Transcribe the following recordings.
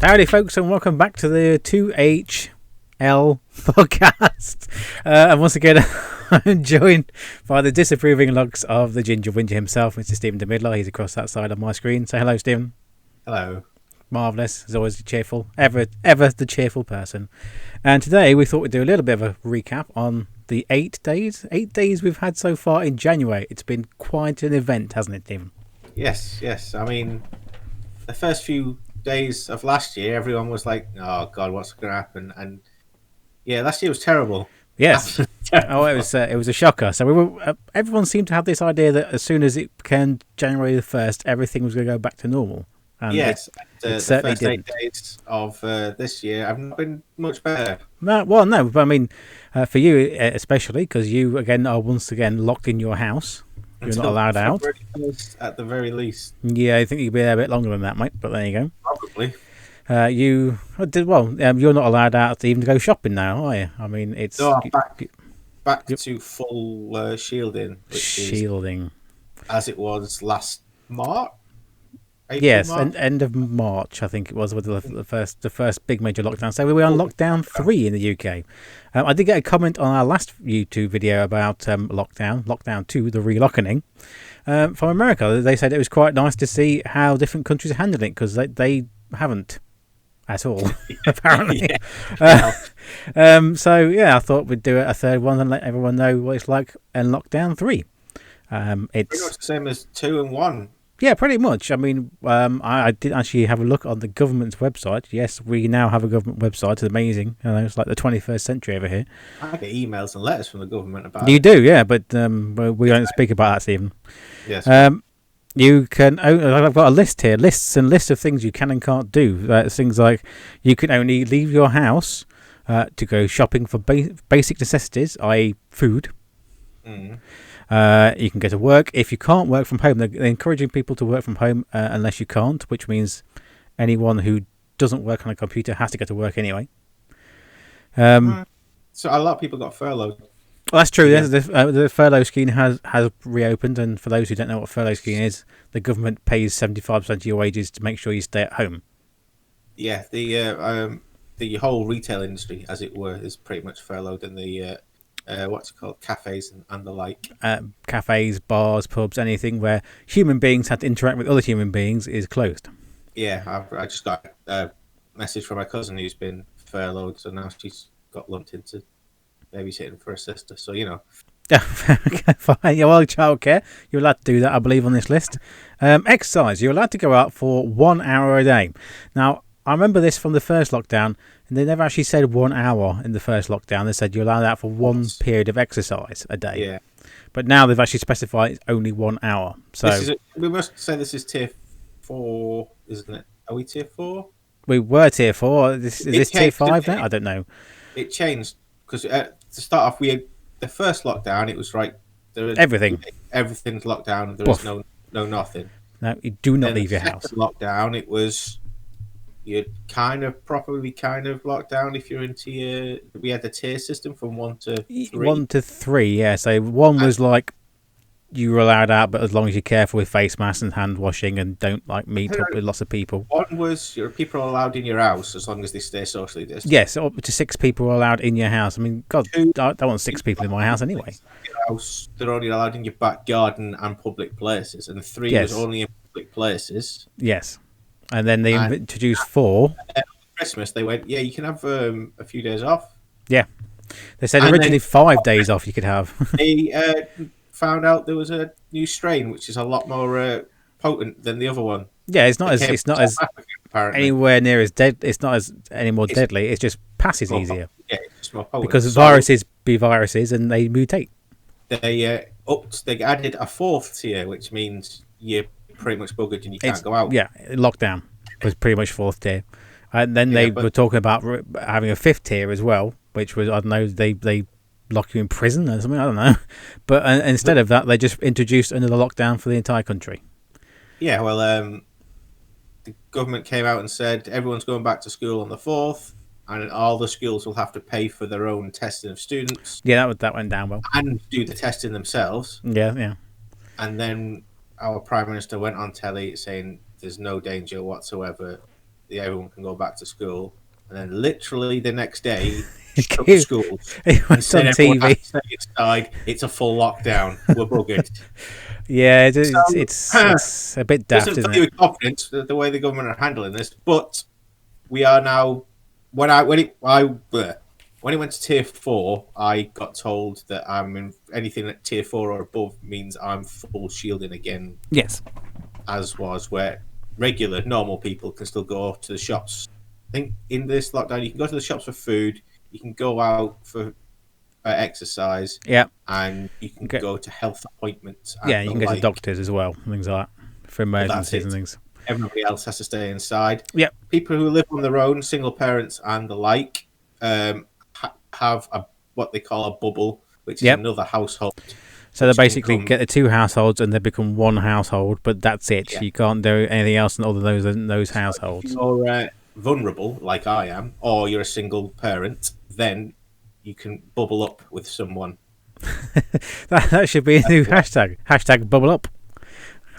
Howdy, folks, and welcome back to the 2HL podcast. And once again, I'm joined by the disapproving looks of the Ginger Whinger himself, Mr. Stephen de Midler. He's across that side of my screen. Say hello, Stephen. Hello. Marvellous, as always, cheerful, ever the cheerful person. And today we thought we'd do a little bit of a recap on the 8 days we've had so far in January. It's been quite an event, hasn't it, Stephen? Yes. I mean, the first few days of last year, everyone was like, "Oh God, what's going to happen?" And yeah, last year was terrible. Yes. Oh, it was a shocker. So we were. Everyone seemed to have this idea that as soon as it became January the 1st, everything was going to go back to normal. And yes, it the certainly first didn't. 8 days of this year have not been much better. No, but I mean, for you especially, because you again are once again locked in your house. You're not allowed out. At the very least. Yeah, I think you'll be there a bit longer than that, mate. But there you go. Probably. You're not allowed out to even go shopping now, are you? I mean, it's back to full shielding. Shielding, as it was last March. Yes, end of March, I think it was, with the first big major lockdown. So we were on lockdown 3 in the UK. I did get a comment on our last YouTube video about lockdown 2, the relockening, from America. They said it was quite nice to see how different countries are handling it, because they haven't at all, apparently. So yeah, I thought we'd do a third one and let everyone know what it's like in lockdown 3. It's pretty much the same as 2 and 1. Yeah, pretty much. I mean, I did actually have a look on the government's website. Yes, we now have a government website. It's amazing. It's like the 21st century over here. I get emails and letters from the government about You it. do, yeah, but we don't speak about that, Stephen. Yes. You can. I've got a list here, lists of things you can and can't do. Things like you can only leave your house to go shopping for basic necessities, i.e., food. Mm. You can go to work. If you can't work from home, they're encouraging people to work from home unless you can't, which means anyone who doesn't work on a computer has to go to work anyway. So a lot of people got furloughed. Well, that's true. Yeah. The furlough scheme has reopened, and for those who don't know what furlough scheme is, the government pays 75% of your wages to make sure you stay at home. Yeah, the whole retail industry, as it were, is pretty much furloughed, and the what's it called, cafes and the like. Cafes, bars, pubs, anything where human beings had to interact with other human beings is closed. Yeah, I just got a message from my cousin who's been furloughed, so now she's got lumped into babysitting for her sister. So, you know. Okay, fine. Yeah, well, childcare, you're allowed to do that, I believe, on this list. Exercise, you're allowed to go out for 1 hour a day. Now, I remember this from the first lockdown, and they never actually said 1 hour in the first lockdown. They said you're allowed out for one period of exercise a day. Yeah. But now they've actually specified it's only 1 hour. So we must say this is tier 4, isn't it? Are we tier 4? We were tier 4. Is this tier 5 now? I don't know. It changed because to start off, we had the first lockdown. It was right. Everything's locked down. There is no nothing. No, you do not leave your house. Lockdown. It was. You're kind of locked down if you're in tier. We had the tier system from 1 to 3. 1 to 3, yeah. So 1 was like you were allowed out, but as long as you're careful with face masks and hand washing and don't meet up with lots of people. 1 was people are allowed in your house as long as they stay socially distant. Yes, up to 6 people are allowed in your house. I mean, God, 2, I don't want 6 people in my house anyway. They're only allowed in your back garden and public places, and 3 was only in public places. Yes. And then they introduced 4. Christmas, they went, yeah, you can have a few days off. Yeah. They said originally 5 days off you could have. They found out there was a new strain, which is a lot more potent than the other one. Yeah, it's not as anywhere near as dead. It's not as any more deadly. It just passes easier. Yeah, it's just more potent. Because viruses be viruses and they mutate. They added a 4th tier, which means you're pretty much buggered and you can't go out. Yeah, lockdown was pretty much 4th tier, and then they were talking about having a 5th tier as well, which was, I don't know, they lock you in prison or something, I don't know, but instead of that they just introduced another lockdown for the entire country. Yeah, well, the government came out and said everyone's going back to school on the 4th, and all the schools will have to pay for their own testing of students. Yeah, that went down well. And do the testing themselves. Yeah. And then our Prime Minister went on telly saying there's no danger whatsoever everyone can go back to school, and then literally the next day, shut It schools went and said on everyone has TV. to stay inside. It's a full lockdown. We're buggered. Yeah, So, it's a bit daft, doesn't isn't fill you it? with confidence the way the government are handling this, but we are now. When it went to tier 4, I got told that I'm in anything at tier 4 or above means I'm full shielding again, Yes. as was where regular normal people can still go to the shops. I think in this lockdown you can go to the shops for food, you can go out for exercise, Yeah. and you can go to health appointments. And Yeah, you can go to doctors as well, things like that, for emergencies and things. Everybody else has to stay inside. Yep. People who live on their own, single parents and the like, have what they call a bubble, which is another household. So they basically get the 2 households and they become 1 household, but that's it. Yeah. You can't do anything else other than those households. If you're vulnerable, like I am, or you're a single parent, then you can bubble up with someone. that should be a new hashtag. Hashtag bubble up.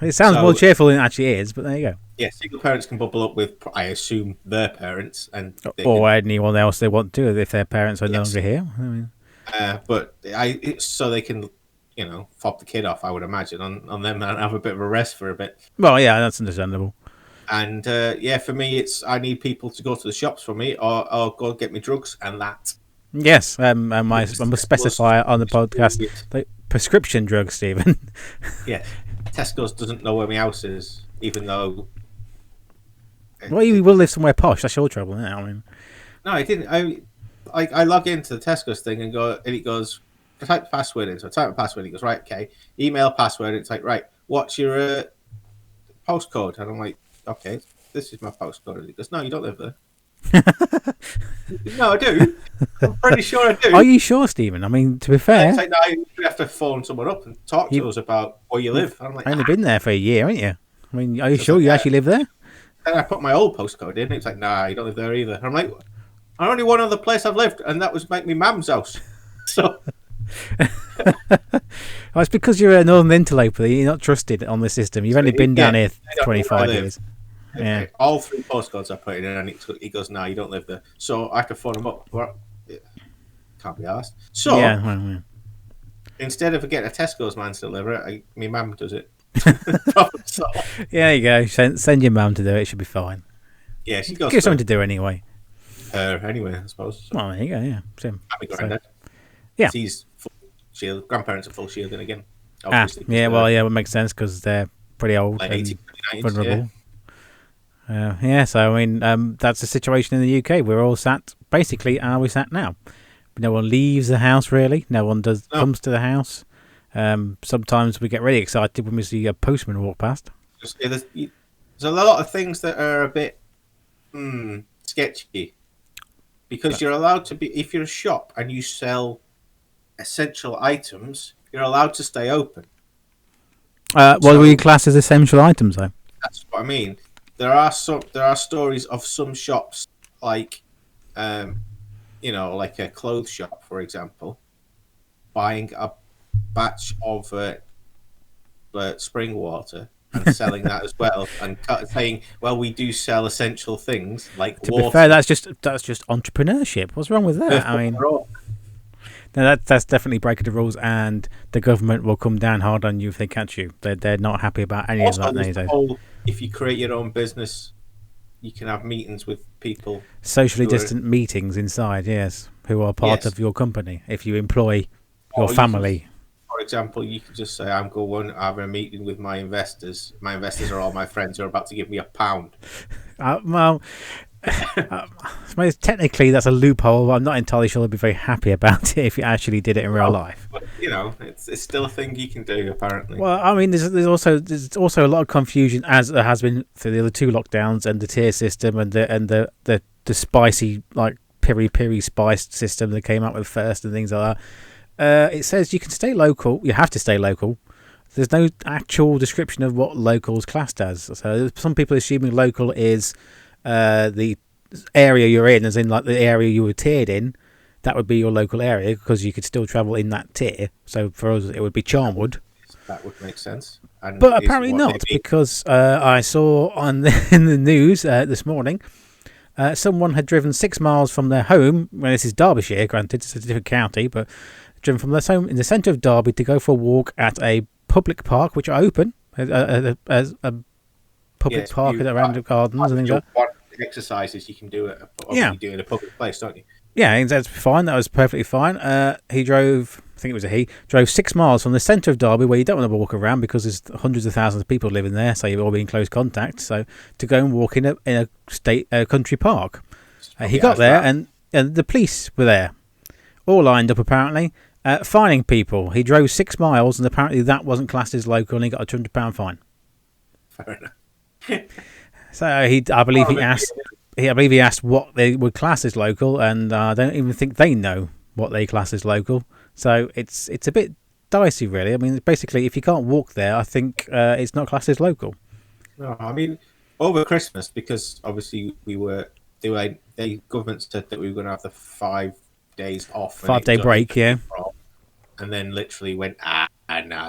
It sounds more cheerful than it actually is, but there you go. Yeah, single parents can bubble up with, I assume, their parents, or anyone else they want to, if their parents are no longer here. I mean, but so they can, fob the kid off, I would imagine, on them and have a bit of a rest for a bit. Well, yeah, that's understandable. And for me, it's I need people to go to the shops for me, or go get me drugs, and that. Yes, I must specify on the podcast the prescription drugs, Stephen. Yeah, Tesco's doesn't know where my house is, even though. Well, you will live somewhere posh. That's your trouble, isn't it? I mean, no, I didn't. I log into the Tesco's thing and it goes, type the password in. So I type the password. It goes, right, okay, email password. And it's like, right, what's your postcode? And I'm like, okay, this is my postcode. And it goes, no, you don't live there. No, I do. I'm pretty sure I do. Are you sure, Stephen? I mean, to be fair, it's like, no, you have to phone someone up and talk to us about where you live. I'm like, I've only been there for a year, haven't you? I mean, are you sure you actually live there? And I put my old postcode in. It's like, nah, you don't live there either. I'm like, only one other place I've lived, and that was my mum's house. So, it's because you're a northern interloper. You're not trusted on the system. You've only been down here 25 years. Okay. Yeah. All 3 postcodes I put in, and he goes, "Nah, you don't live there." So I have to phone him up. Can't be asked. So instead of getting a Tesco's man to deliver it, my mum does it. So, yeah, there you go. Send your mum to do it. It should be fine. Yeah, she goes. Give something to do anyway. Anyway, I suppose. So. Well, there you go. Yeah, same. Happy granddad. Yeah. He's full shield. Grandparents are full shielding again. Obviously. Yeah, well, yeah, it makes sense because they're pretty old like and 80, 90s, vulnerable. Yeah, so I mean, that's the situation in the UK. We're all sat, basically, are we sat now? No one leaves the house, really. No one comes to the house. Sometimes we get really excited when we see a postman walk past. There's a lot of things that are a bit sketchy. Because you're allowed to be, if you're a shop and you sell essential items, you're allowed to stay open. What do we class as essential items, though? That's what I mean. There are stories of some shops, like, like a clothes shop, for example, buying a batch of spring water and selling that as well, and saying, "Well, we do sell essential things like to water." be fair, that's just entrepreneurship. What's wrong with that? I mean, no, that's definitely breaking the rules, and the government will come down hard on you if they catch you. They're not happy about any of that nowadays. If you create your own business, you can have meetings with people. Socially distant meetings inside, yes, who are part of your company. If you employ your family. For example, you could just say, I'm going to have a meeting with my investors. My investors are all my friends who are about to give me £1. I suppose technically that's a loophole. But I'm not entirely sure I'd be very happy about it if you actually did it in real life. But, it's still a thing you can do, apparently. Well, I mean, there's also a lot of confusion, as there has been through the other 2 lockdowns and the tier system and the spicy, like, piri spiced system that came up with first and things like that. It says you can stay local. You have to stay local. There's no actual description of what local is classed as. So some people assuming local is the area you're in, as in like the area you were tiered in. That would be your local area because you could still travel in that tier. So for us, it would be Charnwood. That would make sense. And but apparently not, because I saw in the news this morning Someone had driven 6 miles from their home. Well, this is Derbyshire, granted, it's a different county, but driven from their home in the centre of Derby to go for a walk at a public park, which are open, as a public park around the gardens and things like that. Exercises you can do it. Yeah, you do in a public place, don't you? Yeah, that's fine. That was perfectly fine. He drove, I think it was drove 6 miles from the centre of Derby, where you don't want to walk around because there's hundreds of thousands of people living there, so you'll all be in close contact. So to go and walk in a country park. He got there, and the police were there, all lined up apparently, fining people. He drove 6 miles, and apparently that wasn't classed as local, and he got a £200 fine. Fair enough. So I believe he asked what they would class as local, and I don't even think they know what they class as local. So it's a bit dicey, really. I mean, basically, if you can't walk there, I think it's not classed as local. No, I mean, over Christmas, because obviously the government said that we were going to have the 5 days off. 5-day break, yeah. And then literally went, nah,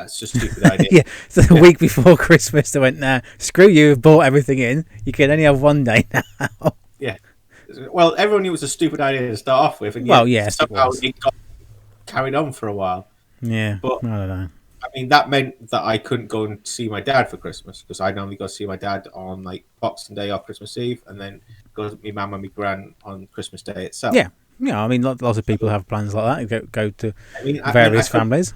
it's just a stupid idea. Yeah, so the week before Christmas, they went, nah, screw you, we've bought everything in. You can only have 1 day now. Yeah. Well, everyone knew it was a stupid idea to start off with. And yes, somehow it got carried on for a while. Yeah, but, I don't know. I mean, that meant that I couldn't go and see my dad for Christmas, because I normally go see my dad on like Boxing Day or Christmas Eve, and then go to my mum and my gran on Christmas Day itself. Yeah. I mean, lots of people have plans like that. Go to various families.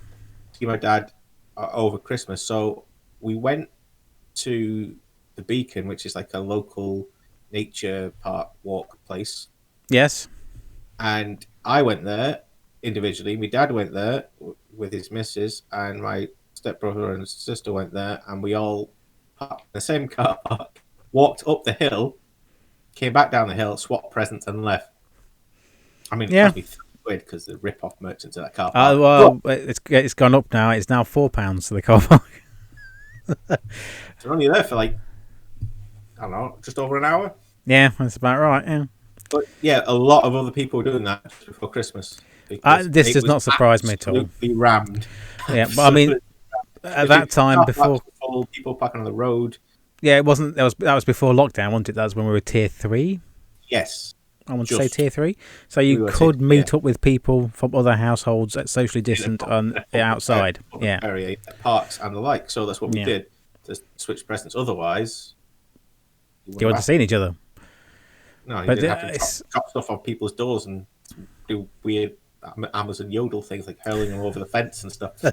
See my dad over Christmas, so we went to the Beacon, which is like a local nature park walk place. Yes. And I went there individually. My dad went there with his missus, and my stepbrother and sister went there, and we all parked in the same car park, walked up the hill, came back down the hill, swapped presents, and left. I mean, it cost me £3 because the rip-off merchants at that car park. Well, it's gone up now. It's now £4 for the car park. They're only there for like, I don't know, just over an hour. Yeah, that's about right. Yeah. But yeah, a lot of other people were doing that just before Christmas. This does not surprise me at all. Absolutely rammed. Yeah, but I mean, at that time before people parking on the road. Yeah, it wasn't. That was before lockdown, wasn't it? That was when we were tier 3. Yes. I want to say tier 3. So you could meet up with people from other households at socially distant outside. Yeah. Area, parks and the like. So that's what we did to switch presents. Otherwise, you wouldn't have seen each other. No, you didn't have to drop stuff on people's doors and do weird Amazon Yodel things like hurling them over the fence and stuff.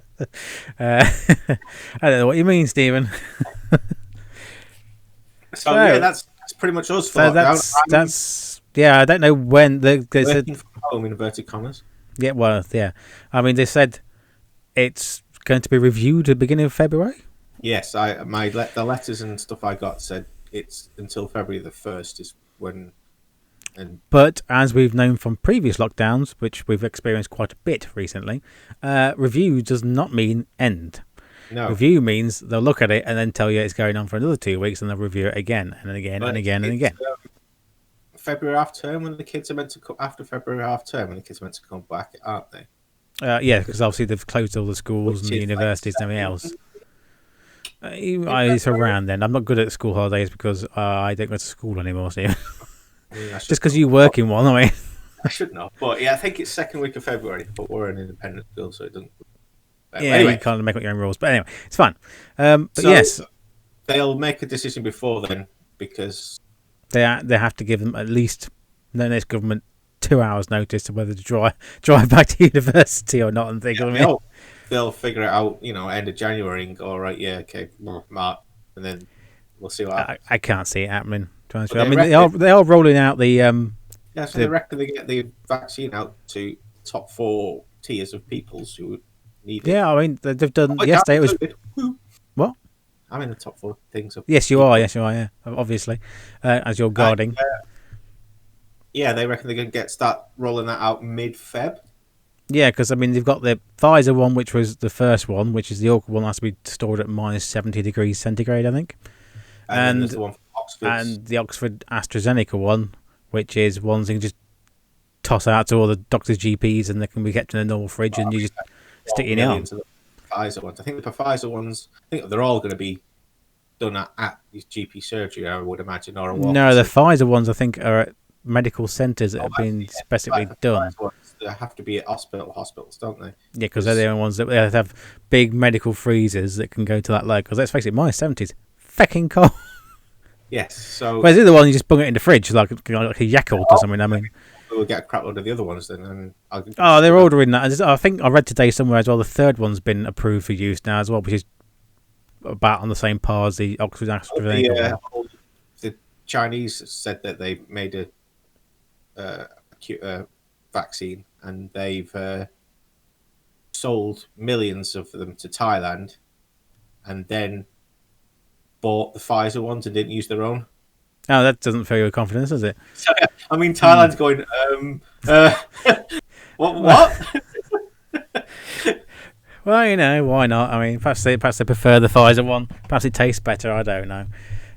I don't know what you mean, Stephen. So yeah, that's pretty much us. So that's I don't know when working from home, inverted commas. Yeah, well, yeah. I mean, they said it's going to be reviewed at the beginning of February. Yes, the letters and stuff I got said it's until February the 1st is when. But as we've known from previous lockdowns, which we've experienced quite a bit recently, review does not mean end. No. Review means they'll look at it and then tell you it's going on for another 2 weeks, and they'll review it again and again and again and again. February half term when the kids are meant to come after February half term when the kids are meant to come back, aren't they? Yeah, because obviously they've closed all the schools and the universities and everything else. It's around then. I'm not good at school holidays because I don't go to school anymore, Steve. Just because you work in one, I mean. I should know, but yeah, I think it's second week of February. But we're an independent school, so it doesn't. Anyway, you can't make up your own rules, but anyway, it's fine. But so yes, they'll make a decision before then because they have to give them at least this government 2 hours notice of whether to drive back to university or not, and think they'll figure it out, end of January and go, all right, yeah, okay, Mark, and then we'll see what happens. I can't see it happening. I mean, they are rolling out the. So they reckon they get the vaccine out to top 4 tiers of peoples who need it. Yeah, I mean they've done. Yesterday it was. What? I'm in the top 4 things. Yes, you are. Yes, you are. Yeah, obviously, as you're guarding. Yeah, they reckon they're going to start rolling that out mid-Feb. Yeah, because I mean they've got the Pfizer one, which was the first one, which is the awkward one, has to be stored at minus 70 degrees centigrade, I think. And there's the one from Oxford. And the Oxford AstraZeneca one, which is ones you can just toss out to all the doctors' GPs, and they can be kept in a normal fridge, and you just stick it in your arm. The Pfizer ones. I think the Pfizer ones, they're all going to be done at GP surgery, I would imagine, or a walk. No, the Pfizer ones I think are at medical centres that have been specifically done. They have to be at hospitals, don't they? Yeah, because they're the only ones that have big medical freezers that can go to that low. Because let's face it, minus 70's fucking cold. Yes, so... Whereas the other one, you just bung it in the fridge like a Yakult or something, I mean. We'll get a crap load of the other ones then. They're ordering that. I think I read today somewhere as well, the third one's been approved for use now as well, which is about on the same par as the Oxford AstraZeneca one. The Chinese said that they made a vaccine, and they've sold millions of them to Thailand, and then bought the Pfizer ones and didn't use their own. Oh, that doesn't fill you with confidence, does it? So, I mean, Thailand's going, what? Well, you know, why not? I mean, perhaps they prefer the Pfizer one. Perhaps it tastes better. I don't know.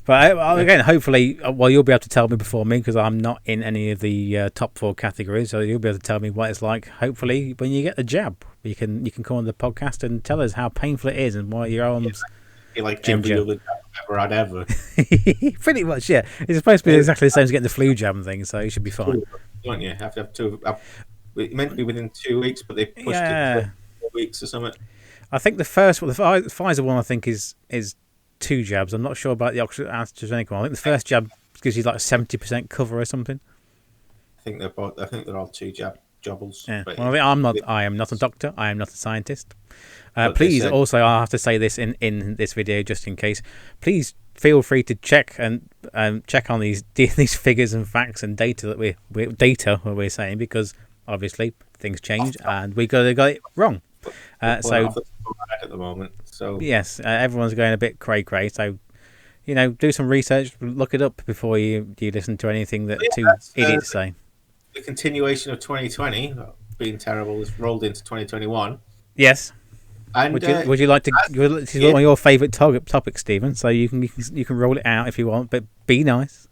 But again, hopefully, you'll be able to tell me before me, because I'm not in any of the top 4 categories. So you'll be able to tell me what it's like. Hopefully, when you get the jab, you can come on the podcast and tell us how painful it is and why your arms. Like every other jab I've had ever. Pretty much, yeah. It's supposed to be exactly the same as getting the flu jab and things, so you should be fine. Don't you have to have 2? It meant to be within 2 weeks, but they pushed it to 4 weeks or something. I think the first one, the Pfizer one, I think is 2 jabs. I'm not sure about the Oxford AstraZeneca one. I think the first jab gives you like 70% cover or something. I think they're all 2 jobbles. Yeah. But well, I am not a doctor. I am not a scientist. Please, also, I have to say this in this video just in case. Please feel free to check and check on these figures and facts and data that we're saying, because obviously things change and we got it wrong. So at the moment, so yes, everyone's going a bit cray. So do some research, look it up before you listen to anything that 2 idiots say. The continuation of 2020 being terrible is rolled into 2021. Yes. And would you like to? This is one of your favourite topics, Stephen. So you can roll it out if you want, but be nice.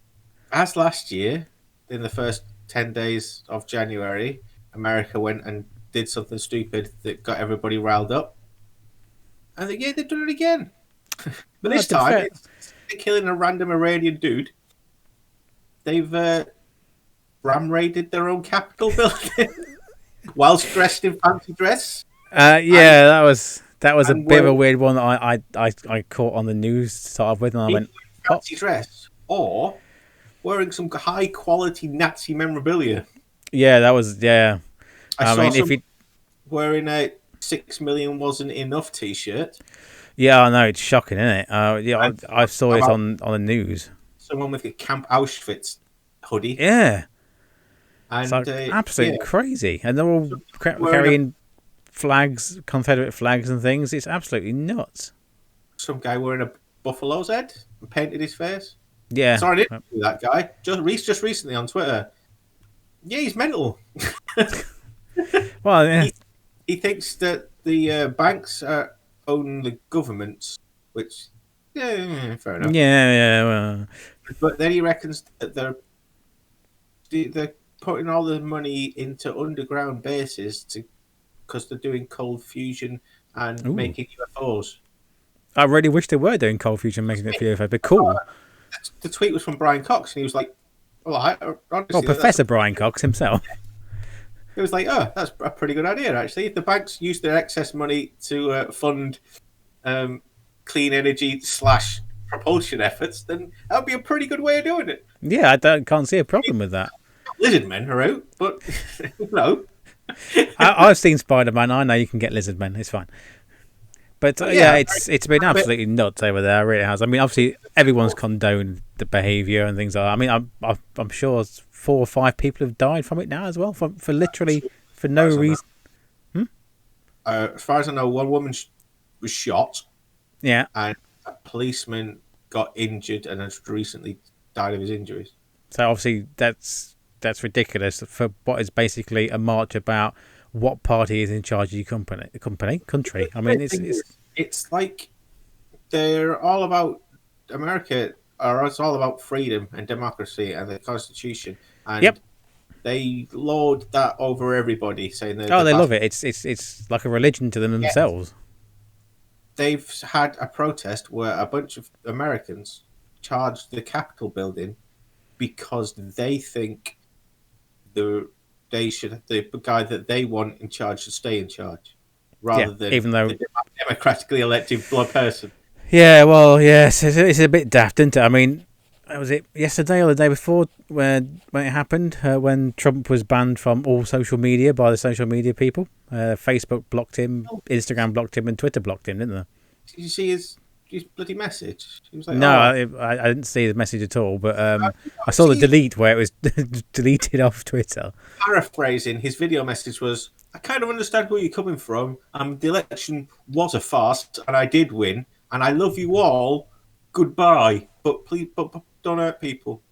As last year, in the first 10 days of January, America went and did something stupid that got everybody riled up, and they've done it again. But this time, they're killing a random Iranian dude. They've ram raided their own Capitol building whilst dressed in fancy dress. That was a bit of a weird one that I caught on the news to start off with, and I went fancy dress or wearing some high quality Nazi memorabilia. Yeah, that was I mean, if you wearing a 6 million wasn't enough T-shirt. Yeah, I know, it's shocking, isn't it? I saw it on the news. Someone with a Camp Auschwitz hoodie. Yeah, and it's absolutely crazy, and they're all carrying flags, Confederate flags and things. It's absolutely nuts. Some guy wearing a buffalo's head and painted his face. Yeah, sorry, I didn't do that guy. Just recently on Twitter. Yeah, he's mental. Well, yeah. He thinks that the banks own the governments, which fair enough. Yeah. Well. But then he reckons that they're putting all the money into underground bases because they're doing cold fusion and making UFOs. I really wish they were doing cold fusion, making it UFO. But cool. The tweet was from Brian Cox, and he was like, honestly, Professor Brian Cox himself. It was like, that's a pretty good idea, actually. If the banks use their excess money to fund clean energy / propulsion efforts, then that would be a pretty good way of doing it. Yeah, I can't see a problem with that. Lizard men are out, but no. I've seen Spider-Man. I know you can get lizard men. It's fine. But it's been absolutely nuts over there. It really has. I mean, obviously, everyone's condoned the behaviour and things like that. I mean, I'm sure 4 or 5 people have died from it now as well, for no reason. As far as I know, one woman was shot. Yeah. And a policeman got injured and has recently died of his injuries. So obviously that's ridiculous for what is basically a march about what party is in charge of your country. I mean, it's like they're all about America, or it's all about freedom and democracy and the Constitution, and they lord that over everybody, saying they love it. It's like a religion to them themselves. They've had a protest where a bunch of Americans charged the Capitol building because they think the guy that they want in charge should stay in charge, rather than even though the democratically elected person. Yeah, well, yes, it's a bit daft, isn't it? I mean, was it yesterday or the day before when it happened? When Trump was banned from all social media by the social media people? Facebook blocked him, Instagram blocked him, and Twitter blocked him, didn't they? Did you see his bloody message? He was like, No, "Oh, I didn't see the message at all, but I saw the see, delete where it was deleted off Twitter. paraphrasing, his video message was, I kind of understand where you're coming from. The election was a farce, and I did win, and I love you all. Goodbye, but please, but don't hurt people."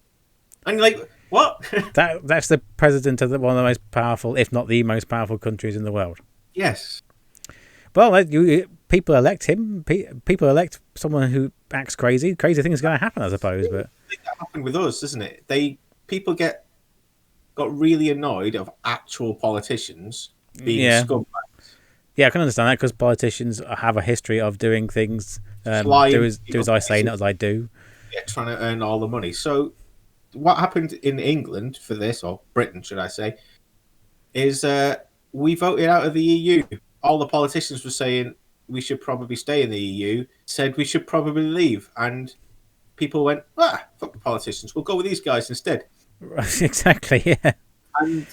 And you're like, what? That's the president of one of the most powerful, if not the most powerful countries in the world. Yes. Well, people elect him. People elect someone who acts crazy. Crazy things are going to happen, I suppose. But I think that happened with us, doesn't it? People got really annoyed of actual politicians being scumbags. Yeah, I can understand that because politicians have a history of doing things. Lying, do as I say, not as I do. Yeah, trying to earn all the money. So, what happened in England for this, or Britain, should I say, is we voted out of the EU. All the politicians were saying we should probably stay in the EU. Said we should probably leave, and people went, fuck the politicians. We'll go with these guys instead. Exactly. Yeah. And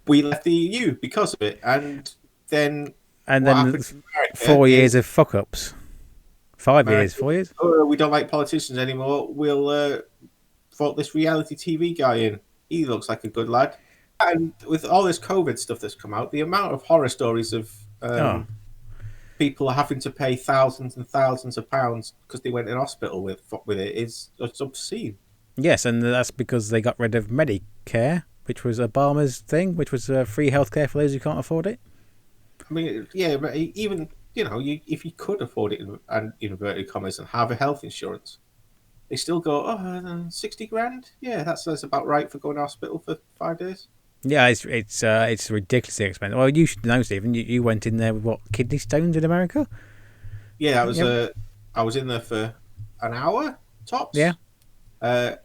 we left the EU because of it, and then 4 years of fuck ups. 5 years, 4 years. Oh, we don't like politicians anymore. We'll vote this reality TV guy in. He looks like a good lad. And with all this COVID stuff that's come out, the amount of horror stories of people having to pay thousands and thousands of pounds because they went in hospital with it is obscene. Yes, and that's because they got rid of Medicare, which was Obama's thing, which was free healthcare for those who can't afford it. I mean, yeah, but even if you could afford it and inverted commas and have a health insurance, they still go, 60 grand. Yeah, that's about right for going to hospital for 5 days. Yeah, it's ridiculously expensive. Well, you should know, Stephen. You went in there with what, kidney stones in America? Yeah, I was in there for an hour tops. Yeah. The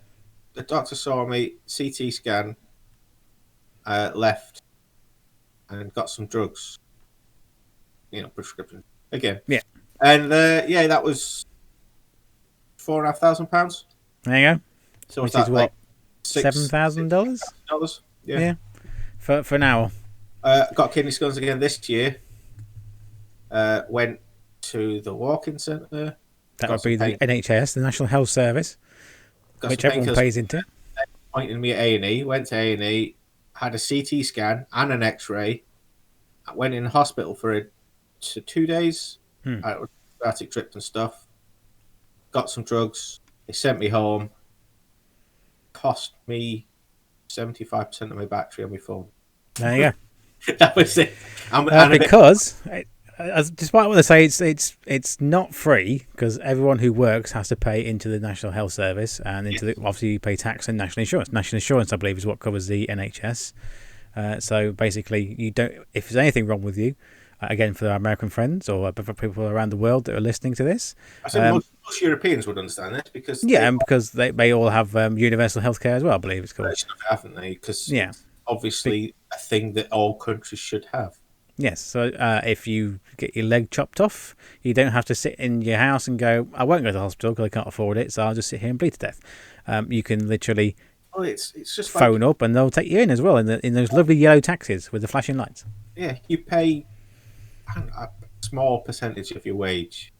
doctor saw me, CT scan, left, and got some drugs. Prescription again. Yeah. And that was £4,500. There you go. So which is what, $7,000? Yeah. For an hour. Got kidney stones again this year. Went to the walk-in centre. That would be the NHS, the National Health Service, which everyone pays into. Pointing me at A&E. Went to A&E. Had a CT scan and an X-ray. I went in hospital for 2 days. Static trips and stuff. Got some drugs. They sent me home. Cost me 75% of my battery on my phone. There you go. That was it. Because, despite what they say, it's not free because everyone who works has to pay into the National Health Service and obviously you pay tax and national insurance. National insurance, I believe, is what covers the NHS. So basically, you don't. If there's anything wrong with you, again for our American friends or for people around the world that are listening to this, I think most Europeans would understand this because because they all have universal healthcare as well. I believe it's called. Haven't they? Because obviously a thing that all countries should have. Yes, so if you get your leg chopped off, you don't have to sit in your house and go, I won't go to the hospital because I can't afford it, so I'll just sit here and bleed to death. You can literally it's just phone up and they'll take you in as well in those lovely yellow taxis with the flashing lights. Yeah, you pay a small percentage of your wage.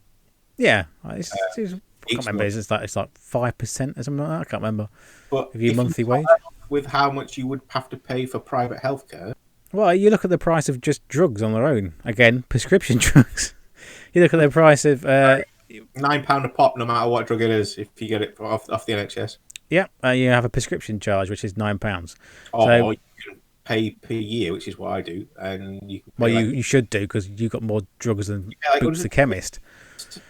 Yeah, I can't remember. It's like 5% or something like that. I can't remember. But of your monthly wage, with how much you would have to pay for private healthcare. Well, you look at the price of just drugs on their own. Again, prescription drugs. You look at the price of £9 a pop, no matter what drug it is, if you get it off the NHS. Yeah, you have a prescription charge, which is £9. So, you can pay per year, which is what I do, and you can. Well, you should do because you've got more drugs than Boots the chemist.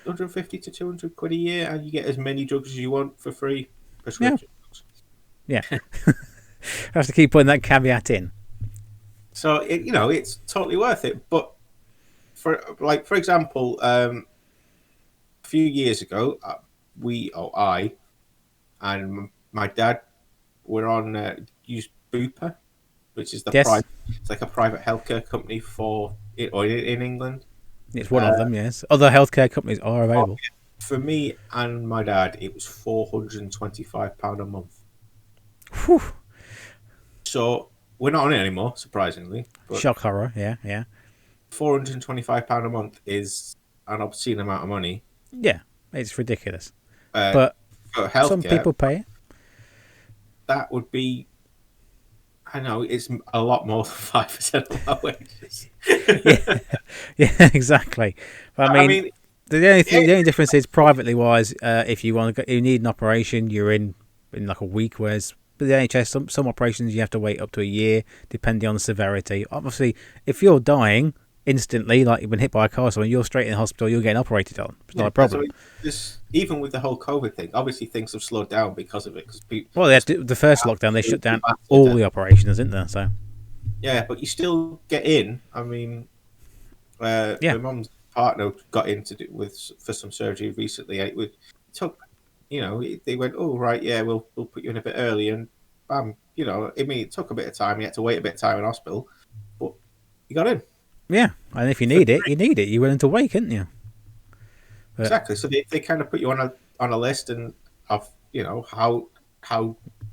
150 to 200 quid a year, and you get as many drugs as you want for free. Prescription drugs. Yeah, I have to keep putting that caveat in. So it's totally worth it. But for example, a few years ago, I and my dad were on used Bupa, which is the Yes. It's like a private healthcare company in England. It's one of them, yes. Other healthcare companies are available. For me and my dad, it was £425 a month. Whew. So we're not on it anymore, surprisingly. But Shock horror, yeah, yeah. £425 a month is an obscene amount of money. Yeah, it's ridiculous. Uh, But for healthcare, some people pay it. that would be, I know, it's a lot more than 5% of our wages. Yeah, exactly. But I mean the only difference is privately wise. If you want to, you need an operation, you're in like a week. Whereas with the NHS, some operations you have to wait up to a year, depending on the severity. Obviously, if you're dying instantly, like you've been hit by a car or something, you're straight in the hospital. You're getting operated on. It's not a problem. Even with the whole COVID thing, obviously things have slowed down because of it. Well, the first lockdown, they shut down all the operations, didn't they? So yeah, but you still get in. I mean, my mum's partner got in for some surgery recently. It took, they went, oh right, yeah, we'll put you in a bit early, and bam, I mean, it took a bit of time. You had to wait a bit of time in hospital, but you got in. Yeah, and if you need it, you need it. You're willing to wait, can't you? But, exactly. So they kind of put you on a list and of how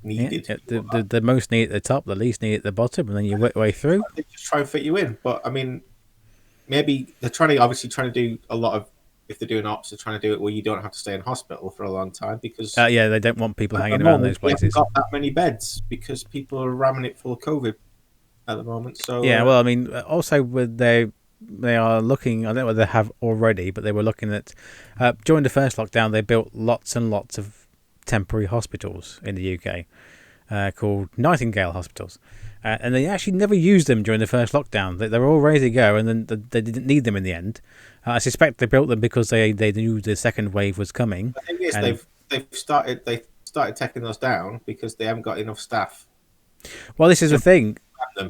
needed. Yeah, the most need at the top, the least need at the bottom, and then you work your way through. They just try and fit you in, but I mean, maybe they're trying to do a lot of. If they're doing ops, they're trying to do it where you don't have to stay in hospital for a long time because they don't want people hanging around those places. They haven't got that many beds because people are ramming it full of COVID at the moment. So yeah, well, I mean, also with they are looking. I don't know whether they have already, but they were looking at during the first lockdown. They built lots and lots of temporary hospitals in the UK called Nightingale hospitals, and they actually never used them during the first lockdown. They were all ready to go, and then they didn't need them in the end. I suspect they built them because they knew the second wave was coming. The thing is, they've started taking those down because they haven't got enough staff. Well, this is the thing.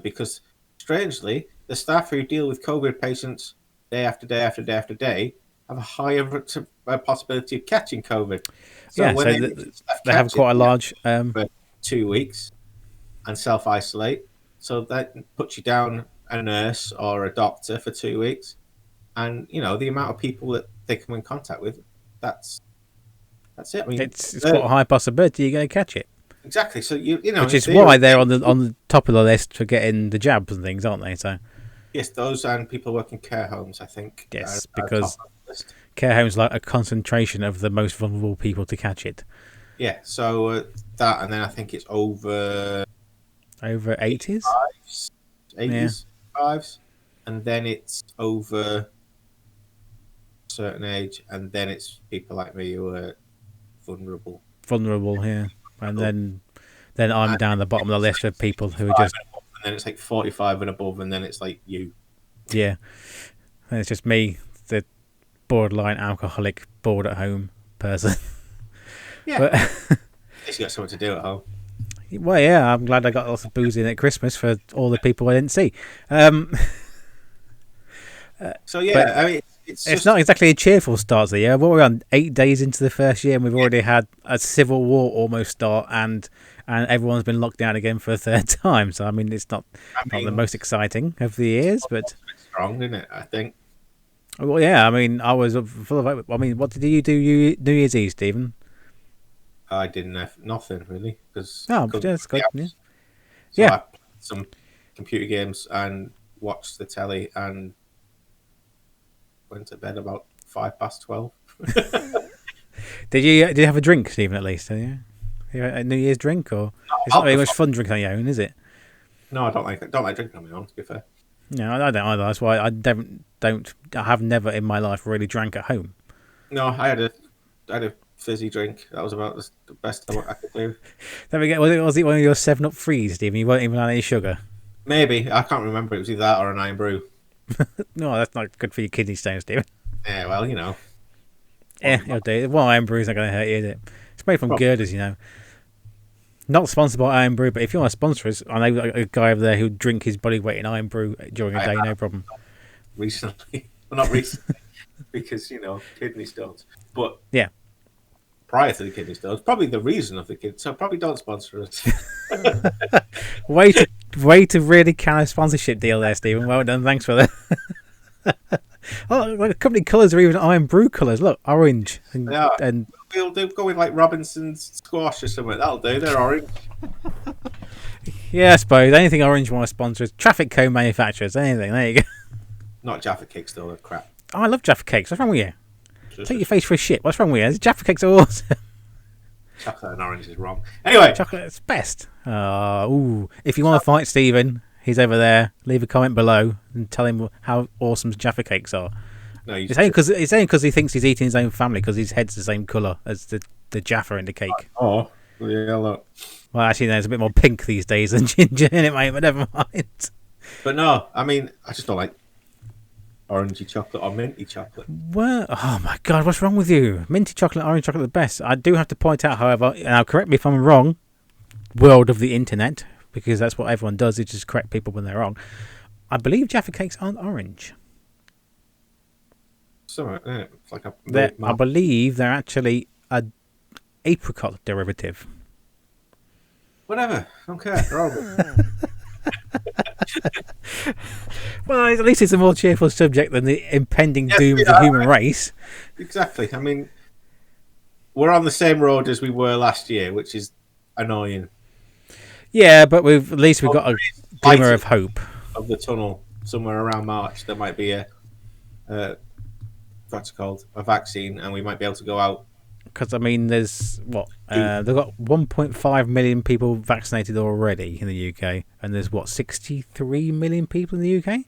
Because strangely, the staff who deal with COVID patients day after day after day after day have a higher possibility of catching COVID. So they have quite a large for 2 weeks and self-isolate. So that puts you down a nurse or a doctor for 2 weeks. And, the amount of people that they come in contact with, that's it. I mean, it's quite a high possibility you're going to catch it. Exactly. So, which is why they're on the top of the list for getting the jabs and things, aren't they? So yes, those and people work in care homes, I think. Yes, because care homes like a concentration of the most vulnerable people to catch it. Yeah, so that, and then I think it's over 80s? 80s, and then it's over a certain age, and then it's people like me who are vulnerable. Yeah. And then I'm down the bottom of the list of people who are just... And then it's like 45 and above, and then it's like you. Yeah. And it's just me, the borderline alcoholic, bored at home person. Yeah. But at least you got something to do at home. Well, yeah, I'm glad I got lots of booze in at Christmas for all the people I didn't see. So, yeah, I mean... It's not exactly a cheerful start to the year. We're on 8 days into the first year, and we've already had a civil war almost start, and everyone's been locked down again for a third time. So, I mean, it's not the most exciting of the years, but strong, isn't it? I think. Well, yeah. I mean, I was full of. I mean, what did you do New Year's Eve, Stephen? I didn't have nothing really because. That's good. Yeah. So I played some computer games and watched the telly and went to bed about 12:05. Did you have a drink, Stephen? At least, did you? A New Year's drink, or it's not very much fun drinking on your own, is it? No, I don't like drinking on my own. To be fair. No, I don't either. That's why I don't. I have never in my life really drank at home. No, I had a fizzy drink. That was about the best I could do. There we go. Was it one of your 7-Up frees, Stephen? You weren't even on any sugar. Maybe, I can't remember. It was either that or an Irn Bru. No, that's not good for your kidney stones, Stephen. Yeah, well, Yeah, it'll do. Well, Irn Bru's not going to hurt you, is it? It's made from girders, Not sponsored by Irn Bru, but if you want to sponsor us, I know a guy over there who'd drink his body weight in Irn Bru during a day, no problem. Recently. Well, not recently, because, kidney stones. But yeah, prior to the kidney stones, probably the reason of the kidney, so probably don't sponsor us. Way to Way to really can a sponsorship deal there, Stephen. Well done. Thanks for that. Oh, the company colours are even Irn Bru colours. Look, orange. And we'll go with like Robinson's squash or something. That'll do. They're orange. Yeah, I suppose anything orange want to sponsor is traffic cone manufacturers. Anything. There you go. Not Jaffa Cakes though. They're crap. Oh, I love Jaffa Cakes. What's wrong with you? Take your face for a shit. What's wrong with you? Jaffa Cakes are awesome. Chocolate and orange is wrong. Anyway, Chocolate's best. If you want to fight Stephen, he's over there. Leave a comment below and tell him how awesome Jaffa Cakes are. No, it's only because he thinks he's eating his own family because his head's the same colour as the Jaffa in the cake. Oh, yeah, look. Well, actually, there's a bit more pink these days than ginger in it, mate, but never mind. But no, I mean, I just don't like orangey chocolate or minty chocolate. Well, oh my God, what's wrong with you? Minty chocolate, orange chocolate, the best. I do have to point out, however, now correct me if I'm wrong, world of the internet, because that's what everyone does, is just correct people when they're wrong. I believe Jaffa Cakes aren't orange. So, it's like I believe they're actually a apricot derivative. Whatever, I don't care. They're all good. Well, at least it's a more cheerful subject than the impending doom of the human race. Exactly. I mean, we're on the same road as we were last year, which is annoying. Yeah, but at least we've got a glimmer of hope. Of the tunnel, somewhere around March, there might be a vaccine, and we might be able to go out. Because, I mean, there's they've got 1.5 million people vaccinated already in the UK, and there's 63 million people in the UK?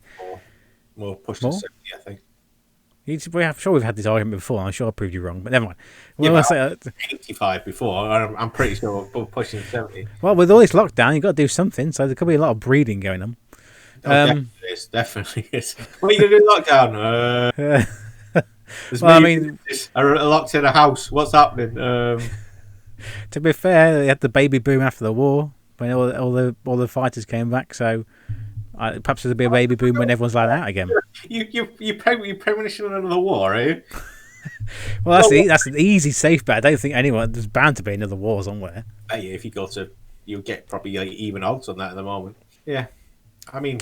More pushing 70, I think. I'm sure we've had this argument before, and I'm sure I proved you wrong, but never mind. Yeah, well, I was 85 before, I'm pretty sure we're pushing 70. Well, with all this lockdown, you've got to do something, so there could be a lot of breeding going on. Definitely is. What are you going to do in lockdown? I mean, are locked in a house. What's happening? To be fair, they had the baby boom after the war when all the fighters came back. So perhaps there'll be a baby boom when everyone's allowed out again. You premonition another war, are you? Well, that's an easy safe bet. I don't think there's bound to be another war somewhere. If you go to, you'll get probably like even odds on that at the moment. Yeah, I mean,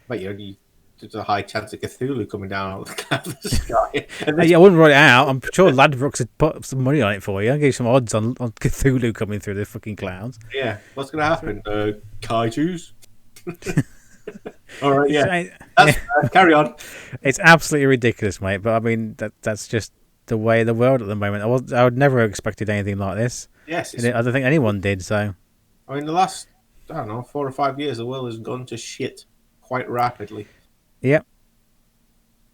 but there's a high chance of Cthulhu coming down out of the sky. I wouldn't rule it out. I'm sure Ladbrokes had put some money on it for you. I'll give you some odds on Cthulhu coming through the fucking clouds. Yeah, what's going to happen? Kaijus? All right, yeah. Carry on. It's absolutely ridiculous, mate. But I mean, that's just the way of the world at the moment. I would never have expected anything like this. Yes. I don't think anyone did, so. I mean, the last, 4 or 5 years, the world has gone to shit quite rapidly. Yep.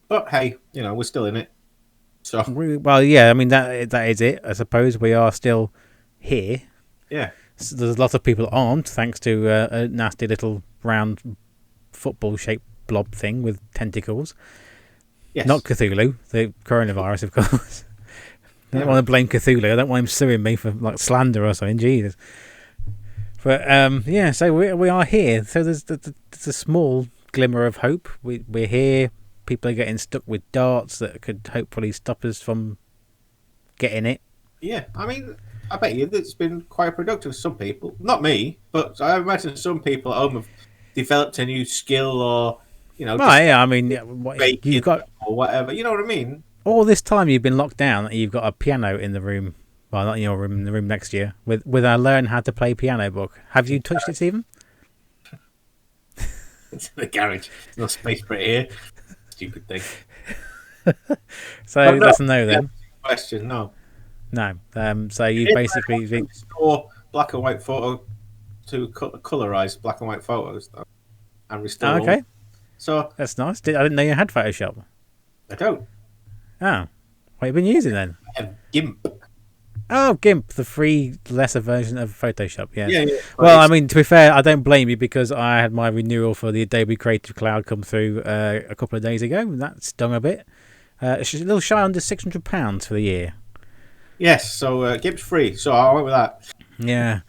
But hey, we're still in it. So well, yeah. I mean that is it. I suppose we are still here. Yeah. So there's a lot of people aren't, thanks to a nasty little round football-shaped blob thing with tentacles. Yes. Not Cthulhu, the coronavirus, of course. I don't want to blame Cthulhu. I don't want him suing me for slander or something. Jesus. But so we are here. So there's a small glimmer of hope. We're here. People are getting stuck with darts that could hopefully stop us from getting it. Yeah, I mean, I bet you it's been quite productive for some people. Not me, but I imagine some people at home have developed a new skill or, I mean, you've got or whatever. You know what I mean? All this time you've been locked down, you've got a piano in the room. Well, not in your room, in the room next to you, with our Learn How to Play Piano book. Have you touched it, Stephen? It's in the garage. There's no space for it here. Stupid thing. So that's a no then. Question, no. No. So you basically restore black and white photo to colorize black and white photos and restore. Oh, okay. All. So that's nice. I didn't know you had Photoshop. I don't. Oh, what have you been using then? I have GIMP. Oh, GIMP, the free lesser version of Photoshop. Yeah. Well, I mean, to be fair, I don't blame you because I had my renewal for the Adobe Creative Cloud come through a couple of days ago, and that stung a bit. It's a little shy under £600 for the year. Yes, so GIMP's free, so I went with that. Yeah.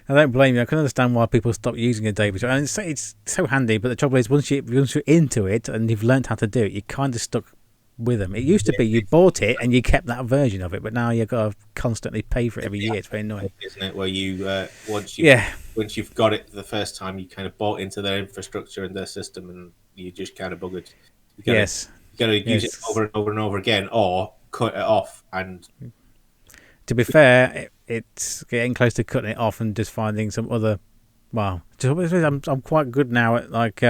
I don't blame you. I can understand why people stop using Adobe. And it's so handy, but the trouble is once you're into it and you've learned how to do it, you're kind of stuck with them. It used to be you bought it and you kept that version of it, but now you've got to constantly pay for it every year. It's very annoying, isn't it? Where you once you've got it the first time, you kind of bought into their infrastructure and their system, and you just kind of buggered. You got to use it over and over and over again, or cut it off. And to be fair, it's getting close to cutting it off and just finding some other. Well, I'm quite good now at like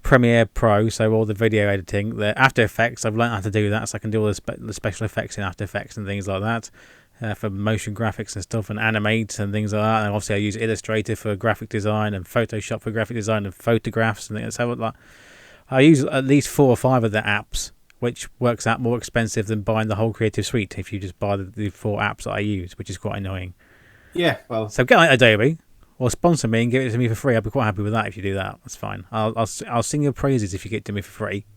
Premiere Pro, so all the video editing, the After Effects. I've learned how to do that, so I can do all the special effects in After Effects and things like that for motion graphics and stuff, and animate and things like that. And obviously, I use Illustrator for graphic design and Photoshop for graphic design and photographs and things. So like, I use at least 4 or 5 of the apps, which works out more expensive than buying the whole Creative Suite if you just buy the 4 apps that I use, which is quite annoying. Yeah, well, so get like Adobe. Or sponsor me and give it to me for free. I'll be quite happy with that if you do that. That's fine. I'll sing your praises if you get it to me for free.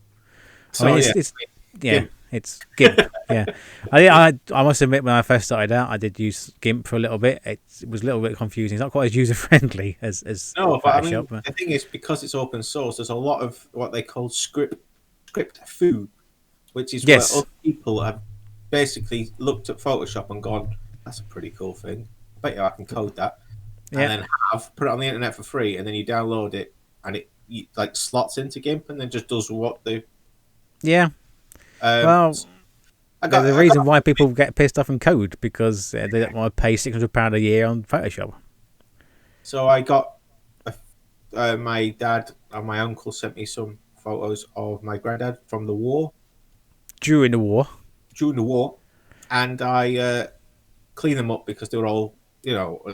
So I mean, it's GIMP. Yeah, I must admit when I first started out, I did use GIMP for a little bit. It was a little bit confusing. It's not quite as user friendly as no. But I mean, the thing is, because it's open source, there's a lot of what they call script foo, which is where other people have basically looked at Photoshop and gone, "That's a pretty cool thing. I bet you I can code that." And then put it on the internet for free, and then you download it, and it like slots into GIMP, and then just does what the well, the reason why people get pissed off and code because they don't want to pay £600 a year on Photoshop. So I got my dad and my uncle sent me some photos of my granddad from the war. During the war, and I cleaned them up because they were all,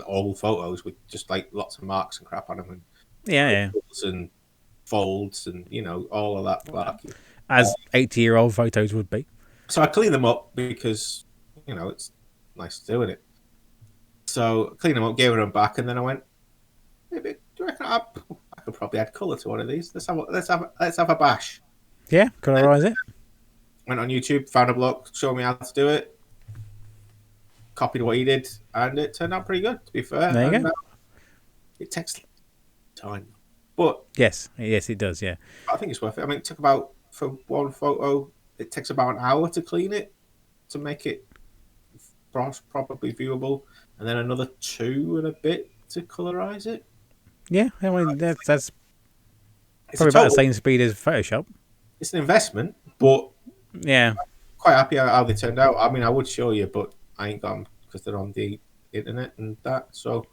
old photos with just like lots of marks and crap on them, and and folds and all of that black. As 80-year-old photos would be. So I cleaned them up because it's nice to do with it. So I cleaned them up, gave them back, and then I went, maybe do you reckon I could probably add colour to one of these? Let's have a bash. Yeah, colorise it. Went on YouTube, found a bloke, showed me how to do it. Copied what he did, and it turned out pretty good, to be fair. There you go. It takes time. But yes, it does, yeah. I think it's worth it. I mean, it took about, for one photo, it takes about an hour to clean it, to make it properly viewable, and then another 2 and a bit to colorise it. Yeah, I mean, that's probably about the same speed as Photoshop. It's an investment, but yeah, I'm quite happy how they turned out. I mean, I would show you, but I ain't got them because they're on the internet and that. So,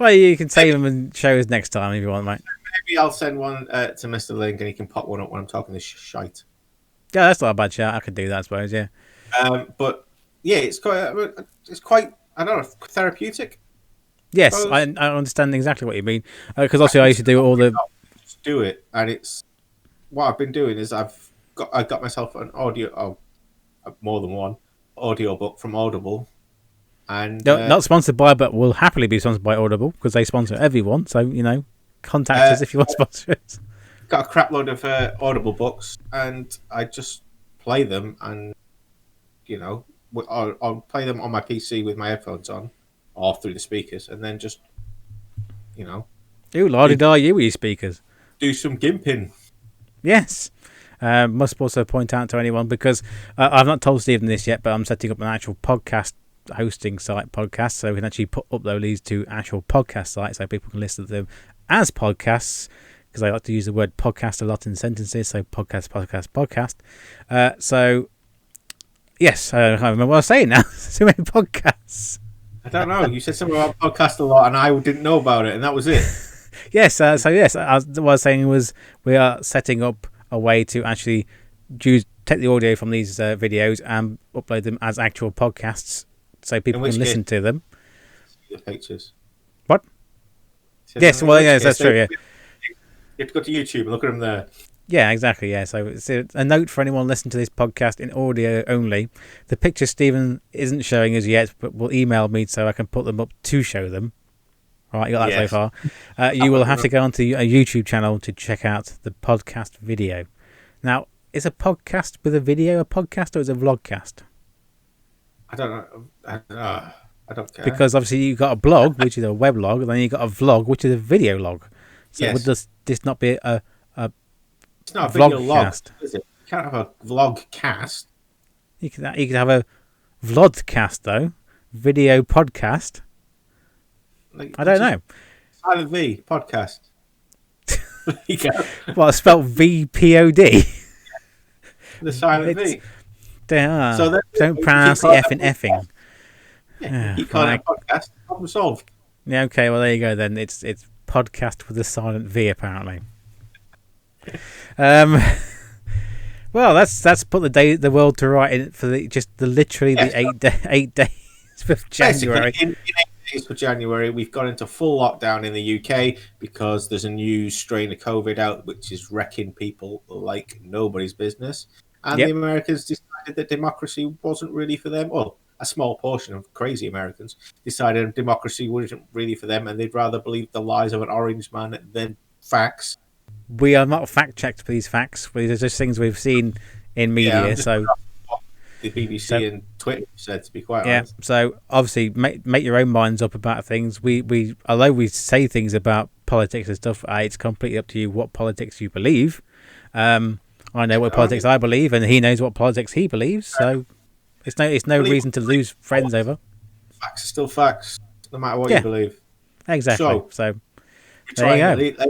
well, you can save them and show us next time if you want, mate. Maybe I'll send one to Mr. Link and he can pop one up when I'm talking this shite. Yeah, that's not a bad shout. I could do that, I suppose. Yeah. But yeah, it's quite. I don't know, therapeutic. Yes, I understand exactly what you mean. Because also I used to do all the. Just do it, and it's what I've been doing is I got myself an audio. More than one audio book from Audible, and not sponsored by, but will happily be sponsored by Audible because they sponsor everyone. So contact us if you want sponsors. Got a crap load of Audible books, and I just play them, and I'll play them on my PC with my headphones on, or through the speakers, and then just ooh, la-di-da, you with your speakers. Do some gimping. Yes. Must also point out to anyone, because I've not told Stephen this yet, but I'm setting up an actual podcast hosting site podcast, so we can actually upload these to actual podcast sites so people can listen to them as podcasts, because I like to use the word podcast a lot in sentences, so podcast. So yes, I can't remember what I was saying now. So many podcasts. I don't know. You said something about podcast a lot and I didn't know about it, and that was it. Yes, what I was saying was we are setting up a way to actually take the audio from these videos and upload them as actual podcasts so people can listen to them. The pictures. What? Yes, well, yes, that's true, yeah. You have to go to YouTube and look at them there. Yeah, exactly, yeah. So it's a note for anyone listening to this podcast in audio only. The picture Stephen isn't showing us yet, but will email me so I can put them up to show them. All right, you got that so far. You will have to go onto a YouTube channel to check out the podcast video. Now, is a podcast with a video a podcast or is it a vlogcast? I don't know. I don't care. Because obviously you've got a blog, which is a weblog, and then you've got a vlog, which is a video log. So would this not be a It's not a video log, Vlogcast. is it? You can't have a vlog cast. You could have a vlodcast though, video podcast. Like, I don't know. Silent V podcast. There you go. Well, it's spelled VPOD. The Silent V. So don't pronounce the F in effing. Yeah, you call it a podcast. Problem solved. Yeah, okay, well there you go then. It's podcast with a silent V apparently. Well, that's put the world to right in for the 8 days of January. Basically, in 8 days for January, we've gone into full lockdown in the UK because there's a new strain of COVID out which is wrecking people like nobody's business. And the Americans decided that democracy wasn't really for them. Well, a small portion of crazy Americans decided democracy wasn't really for them, and they'd rather believe the lies of an orange man than facts. We are not fact-checked for these facts. These are just things we've seen in media. So the BBC and Twitter said, to be quite honest. So obviously make your own minds up about things. We although we say things about politics and stuff, it's completely up to you what politics you believe. I know what politics I believe, and he knows what politics he believes. So it's no reason to lose friends over. Facts are still facts, no matter what you believe. Exactly. So there you go.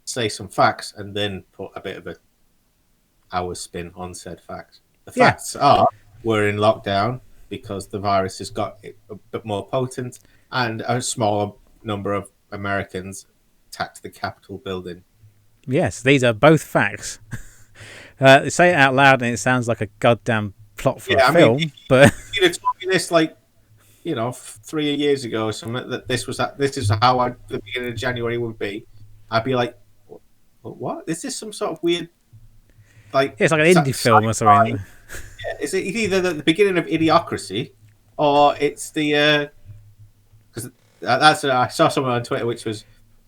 Let's say some facts and then put a bit of our spin on said facts. The facts are we're in lockdown because the virus has got a bit more potent, and a smaller number of Americans attacked the Capitol building. Yes, these are both facts. Say it out loud and it sounds like a goddamn plot for a film. But if you'd have told me this 3 years ago or something, that this is how the beginning of January would be, I'd be like, what? Is this some sort of weird it's like an indie film or something. Yeah, it's either the beginning of Idiocracy or it's the because I saw someone on Twitter which was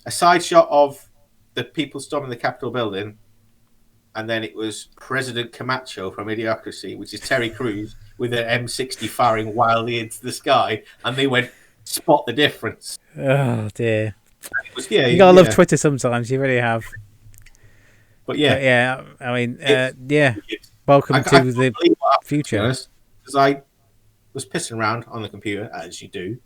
a side shot of the people storming the Capitol building, and then it was President Camacho from Idiocracy, which is Terry Crews with an M60 firing wildly into the sky, and they went, spot the difference. Oh dear. You gotta love Twitter sometimes, you really have. But I mean, welcome to the future. Because I was pissing around on the computer, as you do,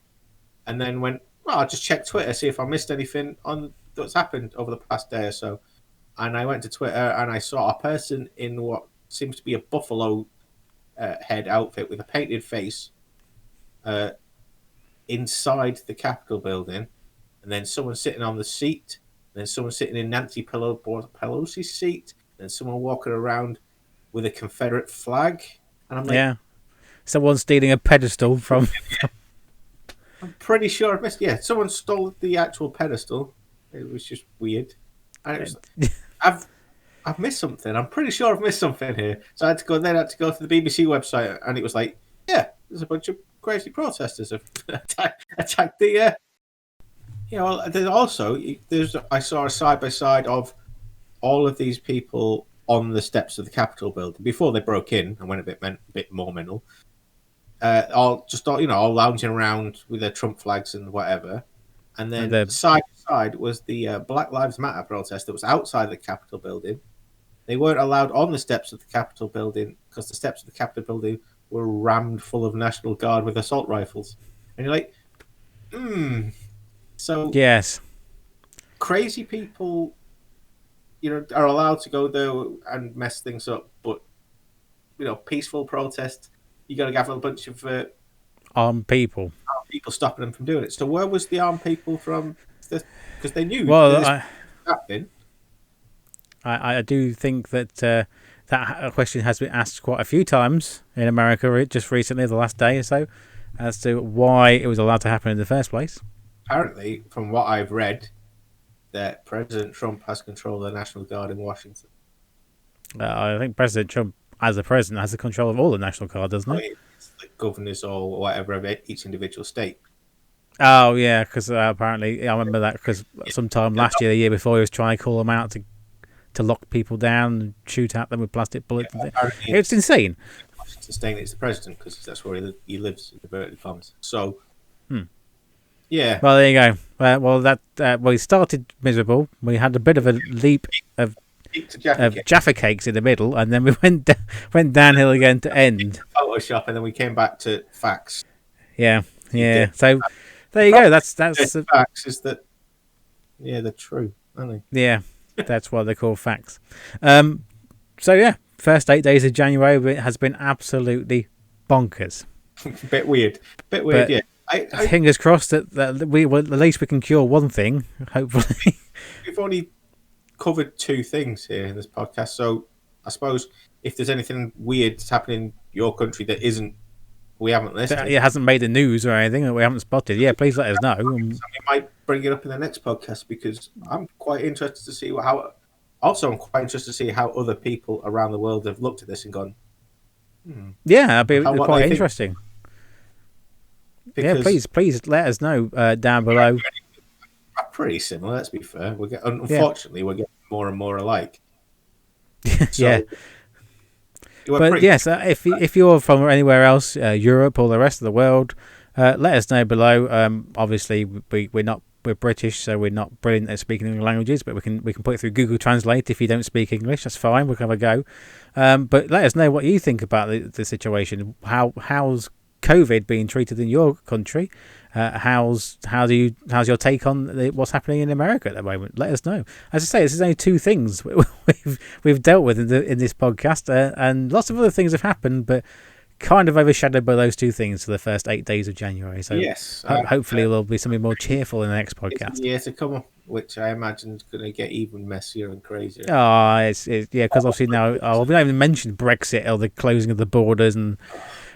and then went, I'll just check Twitter, see if I missed anything on what's happened over the past day or so. And I went to Twitter and I saw a person in what seems to be a buffalo head outfit with a painted face inside the Capitol building, and then someone sitting on the seat, and then someone sitting in Nancy Pelosi's seat, and then someone walking around with a Confederate flag. And I'm like, someone stealing a pedestal from. I'm pretty sure I missed. Yeah, someone stole the actual pedestal. It was just weird. And it was, I've missed something. I'm pretty sure I've missed something here. So I had to go to the BBC website, and it was like, there's a bunch of crazy protesters have attacked the. I saw a side by side of all of these people on the steps of the Capitol building before they broke in and went a bit more mental. All lounging around with their Trump flags and whatever. And then side by side was the Black Lives Matter protest that was outside the Capitol building. They weren't allowed on the steps of the Capitol building because the steps of the Capitol building were rammed full of National Guard with assault rifles. And you're like, So yes, crazy people, are allowed to go there and mess things up, but peaceful protest, you got to have a bunch of armed people stopping them from doing it. So where was the armed people from? Because they knew. Well, I do think that that question has been asked quite a few times in America just recently, the last day or so, as to why it was allowed to happen in the first place. Apparently, from what I've read, that President Trump has control of the National Guard in Washington. I think President Trump, as the president, has the control of all the National Guard, doesn't he? It's like governors or whatever of each individual state. Oh, yeah, because apparently, I remember that because sometime last year, the year before, he was trying to call them out to lock people down and shoot at them with plastic bullets. It's insane. Washington State is the president because that's where he lives in the inverted commas. So, yeah. Well, there you go. We started miserable. We had a bit of a leap of Jaffa Cakes in the middle, and then we went downhill again to end. Photoshop, and then we came back to facts. Yeah. So there you go. That's the facts is that. Yeah, they're true, aren't they? Yeah, that's what they're called, facts. So yeah, first 8 days of January has been absolutely bonkers. Bit weird, yeah. Fingers crossed that we at least we can cure one thing, hopefully. We've only covered 2 things here in this podcast, so I suppose if there's anything weird that's happening in your country that we haven't listed, it hasn't made the news or anything that we haven't spotted, yeah, please let us know. We might bring it up in the next podcast, because I'm quite interested to see I'm quite interested to see how other people around the world have looked at this and gone, yeah, that'd be quite interesting. Because, yeah, please let us know down below. Pretty similar, let's be fair. Unfortunately, we're getting more and more alike. Yeah. But yes, if you're from anywhere else, Europe or the rest of the world, let us know below. Obviously, we're British, so we're not brilliant at speaking languages, but we can put it through Google Translate. If you don't speak English, that's fine. We'll have a go. But let us know what you think about the situation. How's COVID being treated in your country? How's your take on what's happening in America at the moment? Let us know. As I say, this is only 2 things we've dealt with in this podcast, and lots of other things have happened, but kind of overshadowed by those 2 things for the first 8 days of January. So yes, hopefully there'll be something more cheerful in the next podcast. Yeah, to come, which I imagine is going to get even messier and crazier. Because obviously now we haven't even mentioned Brexit or the closing of the borders and.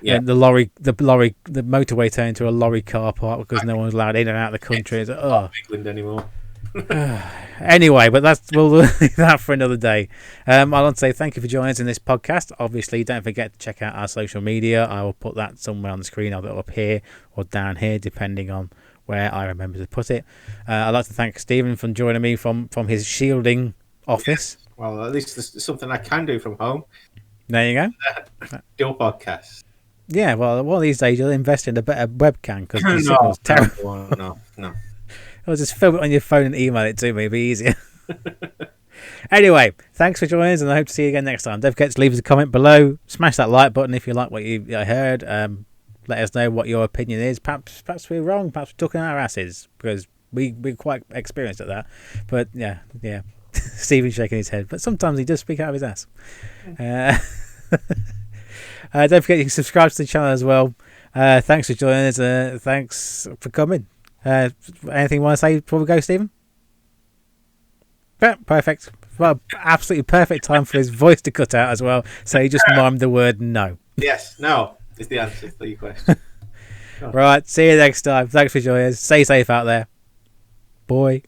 Yeah, the motorway turned into a lorry car park because no one's allowed in and out of the country. It's not England anymore. Anyway, but we'll leave that for another day. I want to say thank you for joining us in this podcast. Obviously, don't forget to check out our social media. I will put that somewhere on the screen, either up here or down here, depending on where I remember to put it. I'd like to thank Stephen for joining me from his shielding office. Yes. Well, at least there's something I can do from home. There you go. Your podcast. Yeah, well, one of these days you'll invest in a better webcam because the signal's terrible. No. I'll just film it on your phone and email it to me. It'll be easier. Anyway, thanks for joining us, and I hope to see you again next time. Don't forget to leave us a comment below. Smash that like button if you like what you heard. Let us know what your opinion is. Perhaps we're wrong. Perhaps we're talking our asses, because we're quite experienced at that. But yeah. Stephen's shaking his head, but sometimes he does speak out of his ass. Don't forget you can subscribe to the channel as well. Thanks for joining us. Thanks for coming. Anything you want to say before we go, Stephen? Yeah, perfect. Well, absolutely perfect time for his voice to cut out as well. So he just mimed the word no. Yes, no is the answer to your question. Right, see you next time. Thanks for joining us. Stay safe out there. Bye.